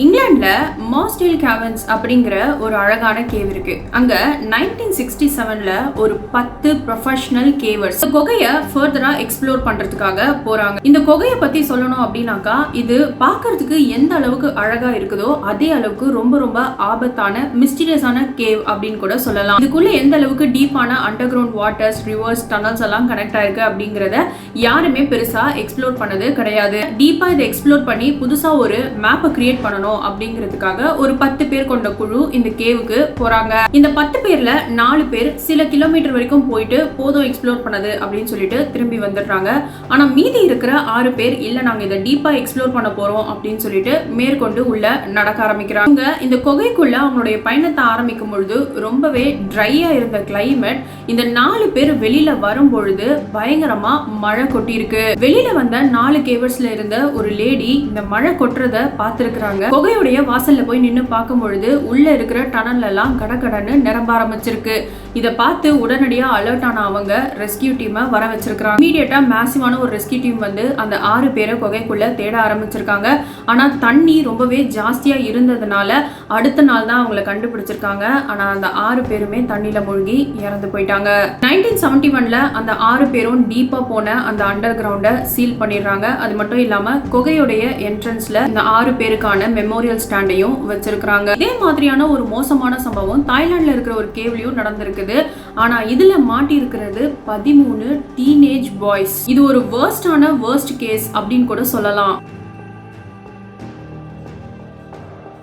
இங்கிலாந்துல மாஸ்டேல் கேவன்ஸ் அப்படிங்கிற ஒரு அழகான கேவ் இருக்கு. அங்க 1967ல ஒரு 10 ப்ரொஃபஷனல் கேவர்ஸ் இந்த குகையை ஃபர்தரா எக்ஸ்ப்ளோர் பண்றதுக்காக போறாங்க. இந்த குகையை பத்தி சொல்லணும் அப்படின்னாக்கா, இது பார்க்கிறதுக்கு எந்த அளவுக்கு அழகா இருக்குதோ அதே அளவுக்கு ரொம்ப ரொம்ப ஆபத்தான மிஸ்டீரியஸான கேவ் அப்படின்னு கூட சொல்லலாம். இதுக்குள்ள எந்த அளவுக்கு டீப்பான underground waters, rivers, tunnels எல்லாம் கனெக்ட் ஆயிருக்கு அப்படிங்கறத யாருமே பெருசா எக்ஸ்ப்ளோர் பண்ணது கிடையாது. டீப்பா இதை எக்ஸ்ப்ளோர் பண்ணி புதுசா ஒரு மேப்பை கிரியேட் பண்ணணும் அப்படிங்கிறதுக்காக ஒரு 10 பேர் கொண்ட குழு இந்த கேவுக்கு போறாங்க. இந்த 10 பேர்ல 4 பேர் சில கிலோமீட்டர் வரைக்கும் போயிட்டு போதும் எக்ஸ்ப்ளோர் பண்ணது அப்படின்னு சொல்லிட்டு திரும்பி வந்துடுறாங்க. ஆனா மீதி இருக்கிற 6 பேர் இல்ல, நாங்க இதை டீப்பா எக்ஸ்ப்ளோர் பண்ண போறோம் அப்படின்னு சொல்லிட்டு மேற்கொண்டு உள்ள நடக்க ஆரம்பிக்கிறாங்க. இந்த குகைக்குள்ள அவங்களுடைய பயணத்தை ஆரம்பிக்கும் பொழுது ரொம்பவே ட்ரையா இருந்த கிளைமேட் இந்த 4 பேர் வெளியில வரும் பொழுது பயங்கரமா மழை கொட்டி இருக்கு. வெளியில வந்த 4 கேவர்ஸ்ல இருந்த ஒரு லேடி இந்த மழை கொட்டுறத பார்த்திருக்கிறாங்க. குகையுடைய வாசல்ல போய் நின்று பார்க்கும் பொழுது உள்ள இருக்கிற டனல் எல்லாம் கடகடன்னு நிரம்ப ஆரம்பிச்சிருக்கு. இதை பார்த்து உடனடியா அலர்ட் ஆன அவங்க ரெஸ்கியூ டீமை வர வச்சிருக்காங்க. இமீடியட்டா மேசிவான ஒரு ரெஸ்கியூ டீம் வந்து அந்த 6 பேரை குகைக்குள்ள தேட ஆரம்பிச்சிருக்காங்க. ஆனா தண்ணி ரொம்பவே ஜாஸ்தியா இருந்ததுனால அடுத்த நாள் தான் அவங்களை கண்டுபிடிச்சிருக்காங்க. ஆனா அந்த 6 பேருமே தண்ணியில மூழ்கி இறந்து போயிட்டாங்க. 1971ல அந்த 6 பேரும் டீப்பா போன அந்த அண்டர் கிரவுண்ட சீல் பண்ணிடுறாங்க. அது மட்டும் இல்லாம குகையுடைய என்ட்ரன்ஸ்ல இந்த 6 பேருக்கான மெமோரியல் ஸ்டாண்டையும் வச்சிருக்காங்க. இதே மாதிரியான ஒரு மோசமான சம்பவம் தாய்லாந்துல இருக்கிற ஒரு கேவ்லயும் நடந்திருக்குது. ஆனா இதுல மாட்டி இருக்கிறது 13 டீனேஜ் பாய்ஸ். இது ஒரு வேர்ஸ்ட் கேஸ் அப்படின்னு கூட சொல்லலாம்.